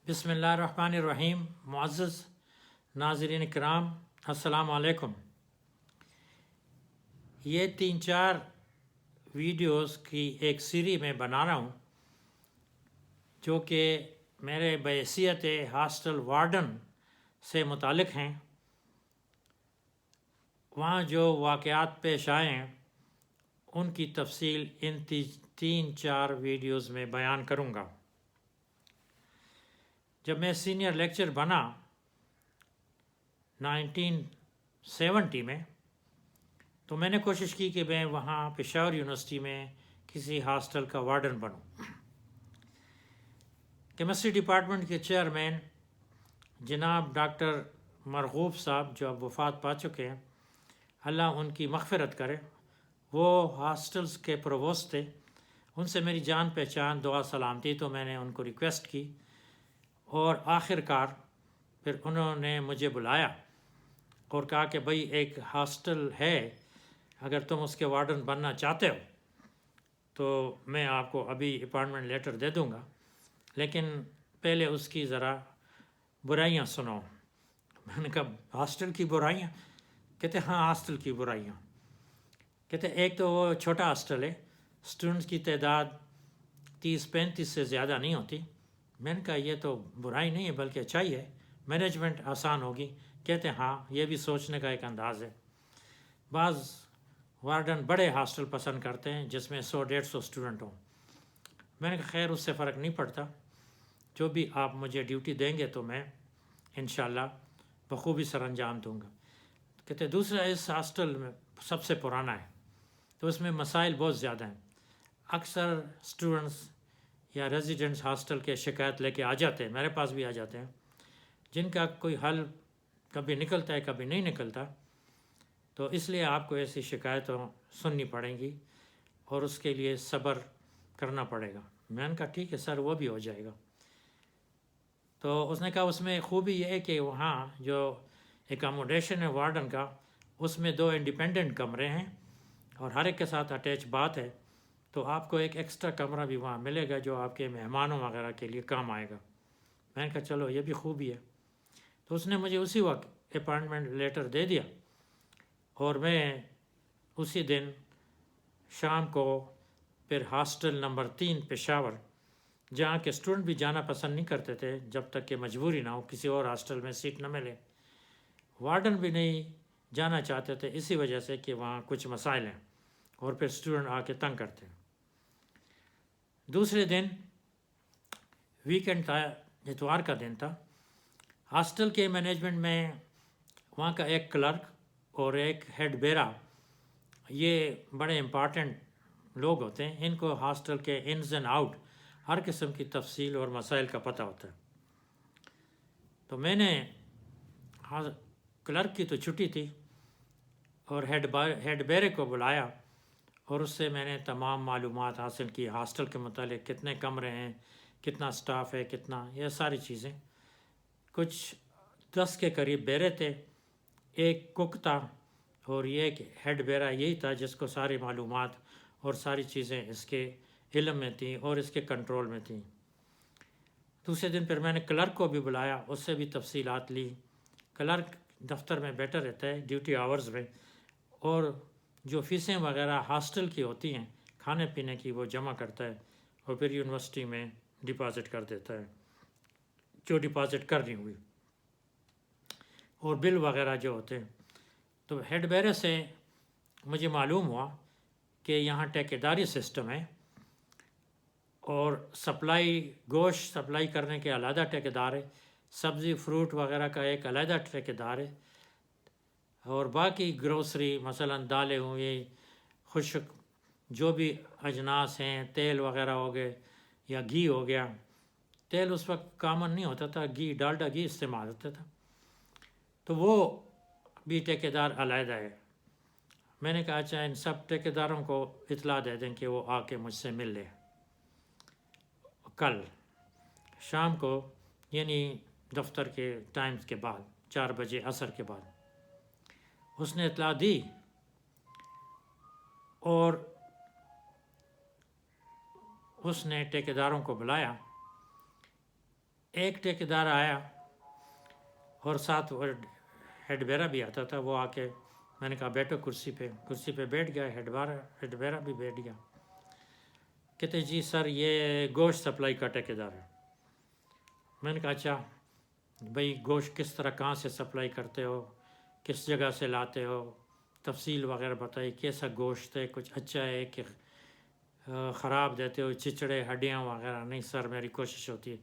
بسم اللہ الرحمن الرحیم۔ معزز ناظرین کرام، السلام علیکم۔ یہ 3-4 ویڈیوز کی ایک سیری میں بنا رہا ہوں جو کہ میرے بحیثیت ہاسٹل وارڈن سے متعلق ہیں۔ وہاں جو واقعات پیش آئے ہیں ان کی تفصیل ان 3-4 ویڈیوز میں بیان کروں گا۔ جب میں سینئر لیکچر بنا 1970 میں تو میں نے کوشش کی کہ میں وہاں پشاور یونیورسٹی میں کسی ہاسٹل کا وارڈن بنوں۔ کیمسٹری ڈپارٹمنٹ کے چیئرمین جناب ڈاکٹر مرغوب صاحب جو اب وفات پا چکے ہیں، اللہ ان کی مغفرت کرے، وہ ہاسٹلز کے پرووسٹ تھے۔ ان سے میری جان پہچان دعا سلام تھی، تو میں نے ان کو ریکویسٹ کی اور آخر کار پھر انہوں نے مجھے بلایا اور کہا کہ بھئی ایک ہاسٹل ہے، اگر تم اس کے وارڈن بننا چاہتے ہو تو میں آپ کو ابھی اپائنٹمنٹ لیٹر دے دوں گا، لیکن پہلے اس کی ذرا برائیاں سنو۔ میں نے کہا ہاسٹل کی برائیاں؟ کہتے ہاں ہاسٹل کی برائیاں۔ کہتے ایک تو وہ چھوٹا ہاسٹل ہے، اسٹوڈنٹس کی تعداد 30-35 سے زیادہ نہیں ہوتی۔ میں نے کہا یہ تو برائی نہیں ہے بلکہ اچھائی ہے، مینجمنٹ آسان ہوگی۔ کہتے ہاں یہ بھی سوچنے کا ایک انداز ہے۔ بعض وارڈن بڑے ہاسٹل پسند کرتے ہیں جس میں 100-150 اسٹوڈنٹ ہوں۔ میں نے کہا خیر اس سے فرق نہیں پڑتا، جو بھی آپ مجھے ڈیوٹی دیں گے تو میں انشاءاللہ بخوبی سر انجام دوں گا۔ کہتے دوسرا اس ہاسٹل میں سب سے پرانا ہے تو اس میں مسائل بہت زیادہ ہیں۔ اکثر اسٹوڈنٹس یا ریزیڈنٹس ہاسٹل کے شکایت لے کے آ جاتے ہیں، میرے پاس بھی آ جاتے ہیں، جن کا کوئی حل کبھی نکلتا ہے کبھی نہیں نکلتا، تو اس لیے آپ کو ایسی شکایتوں سننی پڑیں گی اور اس کے لیے صبر کرنا پڑے گا۔ میں نے کہا ٹھیک ہے سر، وہ بھی ہو جائے گا۔ تو اس نے کہا اس میں خوبی یہ ہے کہ وہاں جو اکاموڈیشن ہے وارڈن کا، اس میں 2 انڈیپینڈنٹ کمرے ہیں اور ہر ایک کے ساتھ اٹیچ باتھ ہے، تو آپ کو ایک ایکسٹرا کمرہ بھی وہاں ملے گا جو آپ کے مہمانوں وغیرہ کے لیے کام آئے گا۔ میں نے کہا چلو یہ بھی خوبی ہے۔ تو اس نے مجھے اسی وقت اپائنٹمنٹ لیٹر دے دیا اور میں اسی دن شام کو پھر ہاسٹل نمبر 3 پشاور، جہاں کے اسٹوڈنٹ بھی جانا پسند نہیں کرتے تھے جب تک کہ مجبوری نہ ہو، کسی اور ہاسٹل میں سیٹ نہ ملے، وارڈن بھی نہیں جانا چاہتے تھے اسی وجہ سے کہ وہاں کچھ مسائل ہیں اور پھر اسٹوڈنٹ آ کے تنگ کرتے ہیں۔ دوسرے دن ویکنڈ تھا، اتوار کا دن تھا۔ ہاسٹل کے مینجمنٹ میں وہاں کا ایک کلرک اور ایک ہیڈ بیرا، یہ بڑے امپارٹنٹ لوگ ہوتے ہیں، ان کو ہاسٹل کے انز اینڈ آؤٹ ہر قسم کی تفصیل اور مسائل کا پتہ ہوتا ہے۔ تو میں نے کلرک کی تو چھٹی تھی اور ہیڈ بیرے کو بلایا اور اس سے میں نے تمام معلومات حاصل کی ہاسٹل کے متعلق، کتنے کمرے ہیں، کتنا سٹاف ہے، کتنا، یہ ساری چیزیں۔ کچھ 10 کے قریب بیرے تھے، ایک کوک تھا اور یہ ایک ہیڈ بیرا یہی تھا جس کو ساری معلومات اور ساری چیزیں اس کے علم میں تھیں اور اس کے کنٹرول میں تھیں۔ دوسرے دن پھر میں نے کلرک کو بھی بلایا، اس سے بھی تفصیلات لی۔ کلرک دفتر میں بیٹھا رہتا ہے ڈیوٹی آورز میں، اور جو فیسیں وغیرہ ہاسٹل کی ہوتی ہیں کھانے پینے کی وہ جمع کرتا ہے اور پھر یونیورسٹی میں ڈپازٹ کر دیتا ہے جو ڈپازٹ کرنی ہوئی، اور بل وغیرہ جو ہوتے ہیں۔ تو ہیڈ بیرے سے مجھے معلوم ہوا کہ یہاں ٹھیکیداری سسٹم ہے اور سپلائی، گوشت سپلائی کرنے کے علیحدہ ٹھیکیدار ہے، سبزی فروٹ وغیرہ کا ایک علیحدہ ٹھیکیدار ہے، اور باقی گروسری مثلا دالیں ہوئی، خشک جو بھی اجناس ہیں، تیل وغیرہ ہو گئے یا گھی ہو گیا۔ تیل اس وقت کامن نہیں ہوتا تھا، گھی ڈالڈا گھی استعمال ہوتا تھا، تو وہ بھی ٹھیکیدار علیحدہ ہے۔ میں نے کہا اچھا ان سب ٹھیکیداروں کو اطلاع دے دیں کہ وہ آ کے مجھ سے مل لے کل شام کو، یعنی دفتر کے ٹائمز کے بعد 4 بجے عصر کے بعد۔ اس نے اطلاع دی اور اس نے ٹھیکیداروں کو بلایا۔ ایک ٹھیکیدار آیا اور ساتھ وہ ہیڈ بیرا بھی آتا تھا. وہ آ کے میں نے کہا بیٹھو کرسی پہ بیٹھ گیا. ہیڈ بیرا بھی بیٹھ گیا. کہتے جی سر یہ گوشت سپلائی کا ٹھیکیدار ہے. میں نے کہا اچھا بھئی گوشت کس طرح کہاں سے سپلائی کرتے ہو, کس جگہ سے لاتے ہو, تفصیل وغیرہ بتائی. کیسا گوشت ہے, کچھ اچھا ہے کہ خراب دیتے ہو, چچڑے ہڈیاں وغیرہ؟ نہیں سر میری کوشش ہوتی ہے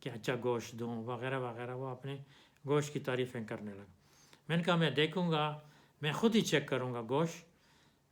کہ اچھا گوشت دوں وغیرہ وغیرہ. وہ اپنے گوشت کی تعریفیں کرنے لگا. میں نے کہا میں دیکھوں گا, میں خود ہی چیک کروں گا گوشت.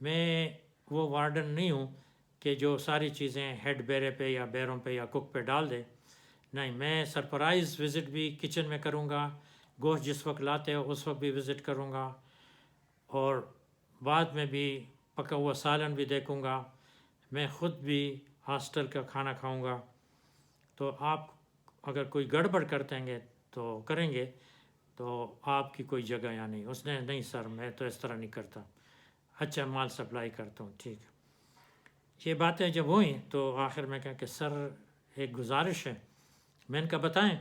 میں وہ وارڈن نہیں ہوں کہ جو ساری چیزیں ہیڈ بیرے پہ یا بیروں پہ یا کوک پہ ڈال دے. نہیں, میں سرپرائز وزٹ بھی کچن میں کروں گا. گوشت جس وقت لاتے ہو اس وقت بھی وزٹ کروں گا, اور بعد میں بھی پکا ہوا سالن بھی دیکھوں گا. میں خود بھی ہاسٹل کا کھانا کھاؤں گا. تو آپ اگر کوئی گڑبڑ کریں گے تو آپ کی کوئی جگہ یا نہیں. اس نے نہیں سر میں تو اس طرح نہیں کرتا, اچھا مال سپلائی کرتا ہوں. ٹھیک ہے. یہ باتیں جب ہوئیں تو آخر میں کہا کہ سر ایک گزارش ہے. میں نے کہا بتائیں.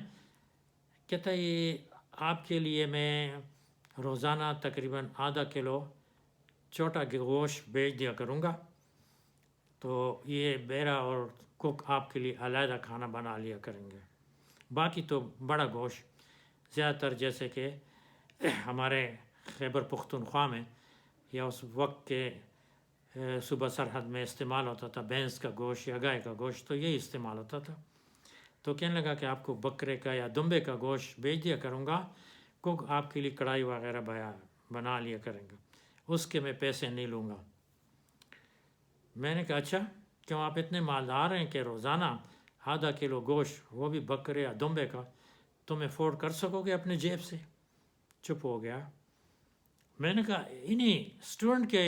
کہتا یہ آپ کے لیے میں روزانہ تقریباً آدھا کلو چھوٹا گوشت بھیج دیا کروں گا. تو یہ بیرا اور کوک آپ کے لیے علیحدہ کھانا بنا لیا کریں گے. باقی تو بڑا گوشت زیادہ تر جیسے کہ ہمارے خیبر پختونخوا میں یا اس وقت کے صوبہ سرحد میں استعمال ہوتا تھا بھینس کا گوشت یا گائے کا گوشت, تو یہی استعمال ہوتا تھا. تو کہنے لگا کہ آپ کو بکرے کا یا دمبے کا گوشت بھیج دیا کروں گا, کوک آپ کے لیے کڑھائی وغیرہ بنا لیا کریں گا, اس کے میں پیسے نہیں لوں گا. میں نے کہا اچھا کیوں آپ اتنے مالدار ہیں کہ روزانہ آدھا کلو گوشت وہ بھی بکرے یا دمبے کا تم افورڈ کر سکو گے اپنے جیب سے؟ چپ ہو گیا. میں نے کہا انہی اسٹوڈنٹ کے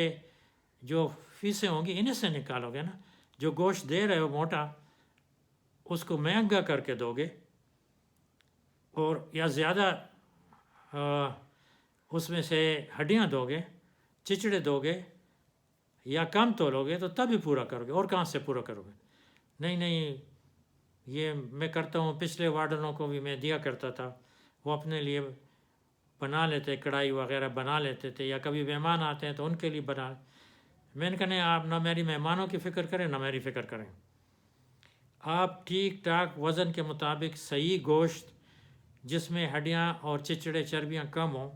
جو فیسیں ہوں گی انہیں سے نکالو گے نا. جو گوشت دے رہے ہو موٹا اس کو مہنگا کر کے دو گے, اور یا زیادہ اس میں سے ہڈیاں دو گے, چچڑے دو گے, یا کم تولو گے تو تب ہی پورا کرو گے, اور کہاں سے پورا کرو گے؟ نہیں یہ میں کرتا ہوں. پچھلے وارڈنوں کو بھی میں دیا کرتا تھا, وہ اپنے لیے بنا لیتے, کڑھائی وغیرہ بنا لیتے تھے, یا کبھی مہمان آتے ہیں تو ان کے لیے بنا. میں نے کہا نہیں آپ نہ میری مہمانوں کی فکر کریں نہ میری فکر کریں. آپ ٹھیک ٹھاک وزن کے مطابق صحیح گوشت جس میں ہڈیاں اور چچڑے چربیاں کم ہوں,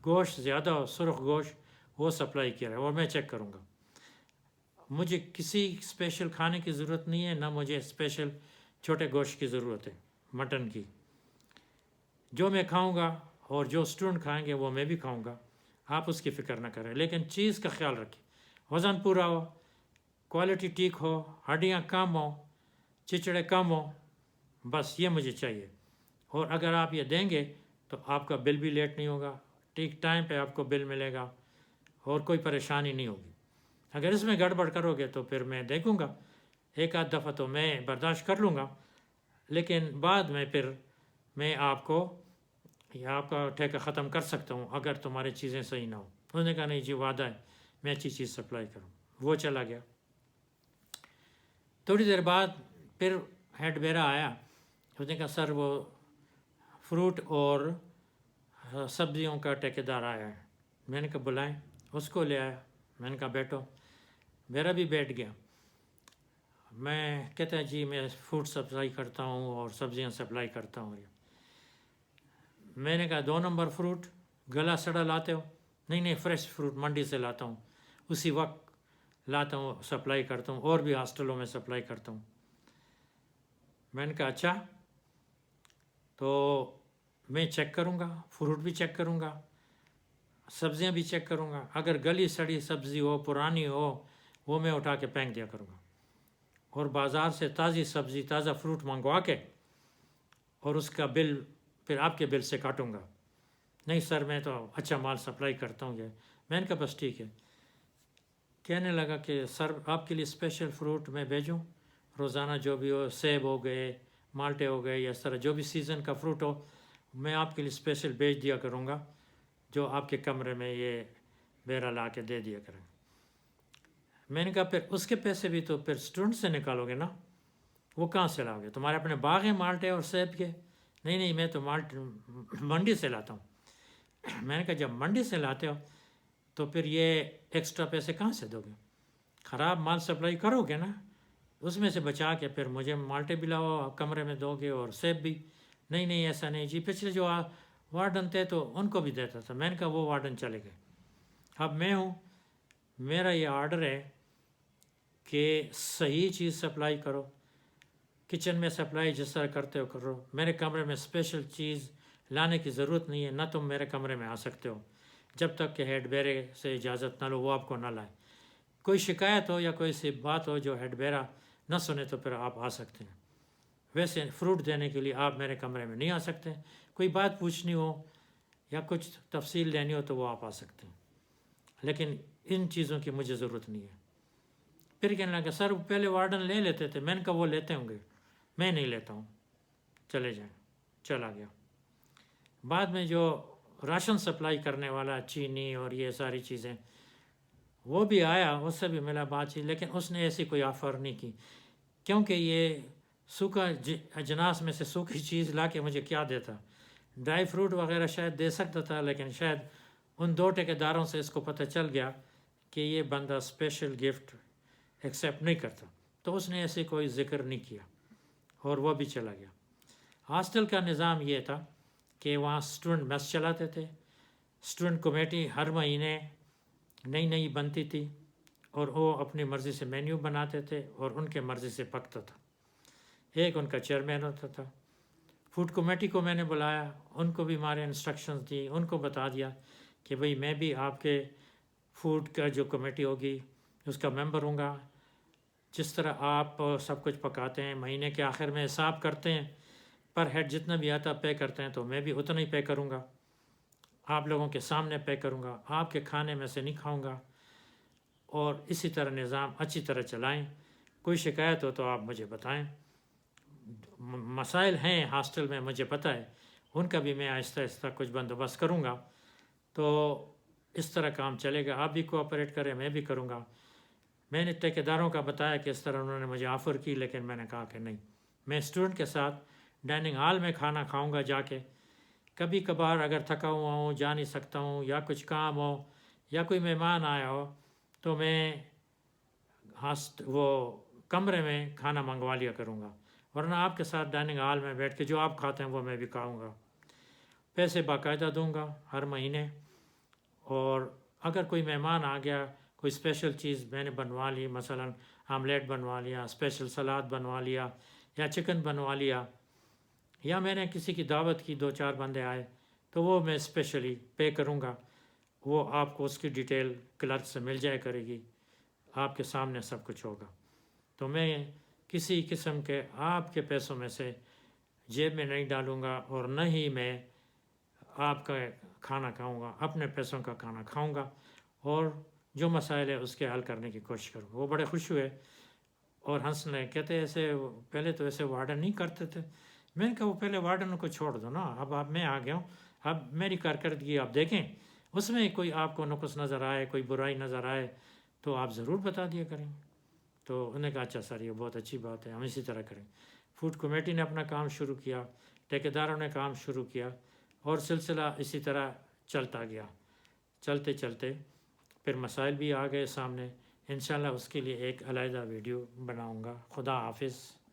گوشت زیادہ ہو, سرخ گوشت, وہ سپلائی کیا ہے اور میں چیک کروں گا. مجھے کسی اسپیشل کھانے کی ضرورت نہیں ہے, نہ مجھے اسپیشل چھوٹے گوشت کی ضرورت ہے, مٹن کی. جو میں کھاؤں گا اور جو اسٹوڈنٹ کھائیں گے وہ میں بھی کھاؤں گا. آپ اس کی فکر نہ کریں, لیکن چیز کا خیال رکھیں, وزن پورا ہو, کوالٹی ٹھیک ہو, ہڈیاں کم ہوں, چچڑے کم ہوں, بس یہ مجھے چاہیے. اور اگر آپ یہ دیں گے تو آپ کا بل بھی لیٹ نہیں ہوگا, ٹھیک ٹائم پہ آپ کو بل ملے گا, اور کوئی پریشانی نہیں ہوگی. اگر اس میں گڑبڑ کرو گے تو پھر میں دیکھوں گا, ایک آدھ دفعہ تو میں برداشت کر لوں گا, لیکن بعد میں پھر میں آپ کو یا آپ کا ٹھیکہ ختم کر سکتا ہوں اگر تمہاری چیزیں صحیح نہ ہوں. انہوں نے کہا نہیں جی وعدہ ہے میں اچھی چیز سپلائی کروں. وہ چلا گیا. تھوڑی دیر بعد پھر ہیڈ بیرا آیا. اس نے کہا سر وہ فروٹ اور سبزیوں کا ٹھیکیدار آیا ہے. میں نے کہا بلائیں. اس کو لے آیا. میں نے کہا بیٹھو. میرا بھی بیٹھ گیا. میں کہتا ہے جی میں فروٹ سپلائی کرتا ہوں اور سبزیاں سپلائی کرتا ہوں. میں نے کہا 2 نمبر فروٹ گلا سڑا لاتے ہو؟ نہیں فریش فروٹ منڈی سے لاتا ہوں, اسی وقت لاتا ہوں, سپلائی کرتا ہوں, اور بھی ہاسٹلوں میں سپلائی کرتا ہوں. میں نے کہا اچھا تو میں چیک کروں گا, فروٹ بھی چیک کروں گا, سبزیاں بھی چیک کروں گا. اگر گلی سڑی سبزی ہو, پرانی ہو, وہ میں اٹھا کے پھینک دیا کروں گا, اور بازار سے تازی سبزی تازہ فروٹ منگوا کے اور اس کا بل پھر آپ کے بل سے کاٹوں گا. نہیں سر میں تو اچھا مال سپلائی کرتا ہوں. میں نے کہا بس ٹھیک ہے. کہنے لگا کہ سر آپ کے لیے اسپیشل فروٹ میں بھیجوں روزانہ, جو بھی ہو, سیب ہو گئے, مالٹے ہو گئے, یا اس طرح جو بھی سیزن کا فروٹ ہو میں آپ کے لیے اسپیشل بھیج دیا کروں گا, جو آپ کے کمرے میں یہ بیرا لا کے دے دیا کریں. میں نے کہا پھر اس کے پیسے بھی تو پھر اسٹوڈنٹ سے نکالو گے نا, وہ کہاں سے لاؤ گے؟ تمہارے اپنے باغ ہیں مالٹے اور سیب کے, نہیں میں تو مال منڈی سے لاتا ہوں. میں نے کہا جب منڈی سے لاتے ہو تو پھر یہ ایکسٹرا پیسے کہاں سے دو گے؟ خراب مال سپلائی کرو گے نا، اس میں سے بچا کے پھر مجھے مالٹے بھی لاؤ کمرے میں دو گے اور سیب بھی. نہیں ایسا نہیں جی، پچھلے جو وارڈن تھے تو ان کو بھی دیتا تھا. میں نے کہا وہ وارڈن چلے گئے، اب میں ہوں، میرا یہ آرڈر ہے کہ صحیح چیز سپلائی کرو. کچن میں سپلائی جس طرح کرتے ہو کرو. میرے کمرے میں اسپیشل چیز لانے کی ضرورت نہیں ہے، نہ تم میرے کمرے میں آ سکتے ہو جب تک کہ ہیڈ بیرے سے اجازت نہ لو، وہ آپ کو نہ لائے. کوئی شکایت ہو یا کوئی سی بات ہو جو ہیڈ بیرا نہ سنے تو پھر آپ آ سکتے ہیں. ویسے فروٹ دینے کے لیے آپ میرے کمرے میں نہیں آ سکتے. کوئی بات پوچھنی ہو یا کچھ تفصیل لینی ہو تو وہ آپ آ سکتے ہیں، لیکن ان چیزوں کی مجھے ضرورت نہیں ہے. پھر کہنے لگا سر پہلے وارڈن لے لیتے تھے. میں نے کہا وہ لیتے ہوں گے، میں نہیں لیتا ہوں، چلے جائیں. چلا گیا. بعد میں جو راشن سپلائی کرنے والا چینی اور یہ ساری چیزیں، وہ بھی آیا، اس سے بھی ملا بات چیت، لیکن اس نے ایسی کوئی آفر نہیں کی، کیونکہ یہ سوکھا اجناس میں سے سوکھی چیز لا کے مجھے کیا دیتا. ڈرائی فروٹ وغیرہ شاید دے سکتا تھا، لیکن شاید ان 2 ٹھیکیداروں سے اس کو پتہ چل گیا کہ یہ بندہ اسپیشل گفٹ ایکسیپٹ نہیں کرتا، تو اس نے ایسے کوئی ذکر نہیں کیا اور وہ بھی چلا گیا. ہاسٹل کا نظام یہ تھا کہ وہاں اسٹوڈنٹ میس چلاتے تھے. اسٹوڈنٹ کمیٹی ہر مہینے نئی بنتی تھی اور وہ اپنی مرضی سے مینیو بناتے تھے اور ان کے مرضی سے پکتا تھا. ایک ان کا چیئرمین ہوتا تھا. فوڈ کمیٹی کو میں نے بلایا، ان کو بھی ہمارے انسٹرکشنز دی، ان کو بتا دیا کہ بھئی میں بھی آپ کے فوڈ کا جو کمیٹی ہوگی اس کا ممبر ہوں گا. جس طرح آپ سب کچھ پکاتے ہیں، مہینے کے آخر میں حساب کرتے ہیں، پر ہیڈ جتنا بھی آتا پے کرتے ہیں، تو میں بھی اتنا ہی پے کروں گا. آپ لوگوں کے سامنے پے کروں گا، آپ کے کھانے میں سے نہیں کھاؤں گا. اور اسی طرح نظام اچھی طرح چلائیں. کوئی شکایت ہو تو آپ مجھے بتائیں. مسائل ہیں ہاسٹل میں مجھے پتہ ہے، ان کا بھی میں آہستہ کچھ بندوبست کروں گا. تو اس طرح کام چلے گا. آپ بھی کوآپریٹ کریں، میں بھی کروں گا. میں نے ٹھیکیداروں کا بتایا کہ اس طرح انہوں نے مجھے آفر کی، لیکن میں نے کہا کہ نہیں، میں اسٹوڈنٹ کے ساتھ ڈائننگ ہال میں کھانا کھاؤں گا جا کے. کبھی کبھار اگر تھکا ہوا ہوں، جا نہیں سکتا ہوں، یا کچھ کام ہو یا کوئی مہمان آیا ہو تو میں وہ کمرے میں کھانا منگوا لیا کروں گا، ورنہ آپ کے ساتھ ڈائننگ ہال میں بیٹھ کے جو آپ کھاتے ہیں وہ میں بھی کھاؤں گا. پیسے باقاعدہ دوں گا ہر مہینے. اور اگر کوئی مہمان آ گیا، کوئی اسپیشل چیز میں نے بنوا لی، مثلا آملیٹ بنوا لیا، اسپیشل سلاد بنوا لیا یا چکن بنوا لیا، یا میں نے کسی کی دعوت کی، 2-4 بندے آئے، تو وہ میں اسپیشلی پے کروں گا. وہ آپ کو اس کی ڈیٹیل کلرک سے مل جائے کرے گی، آپ کے سامنے سب کچھ ہوگا. تو میں کسی قسم کے آپ کے پیسوں میں سے جیب میں نہیں ڈالوں گا، اور نہ ہی میں آپ کا کھانا کھاؤں گا. اپنے پیسوں کا کھانا کھاؤں گا اور جو مسائل ہے اس کے حل کرنے کی کوشش کروں گا. وہ بڑے خوش ہوئے اور ہنسنے، کہتے ایسے پہلے تو ایسے وارڈن نہیں کرتے تھے. میں نے کہا وہ پہلے وارڈن کو چھوڑ دو نا، اب میں آ گیا ہوں، اب میری کارکردگی آپ دیکھیں، اس میں کوئی آپ کو نقص نظر آئے، کوئی برائی نظر آئے تو آپ ضرور بتا دیا کریں. تو انہوں نے کہا اچھا سر، یہ بہت اچھی بات ہے، ہم اسی طرح کریں. فوڈ کمیٹی نے اپنا کام شروع کیا، ٹھیکیداروں نے کام شروع کیا، اور سلسلہ اسی طرح چلتا گیا. چلتے چلتے پھر مسائل بھی آ گئے سامنے. انشاءاللہ اس کے لیے ایک علیحدہ ویڈیو بناؤں گا. خدا حافظ.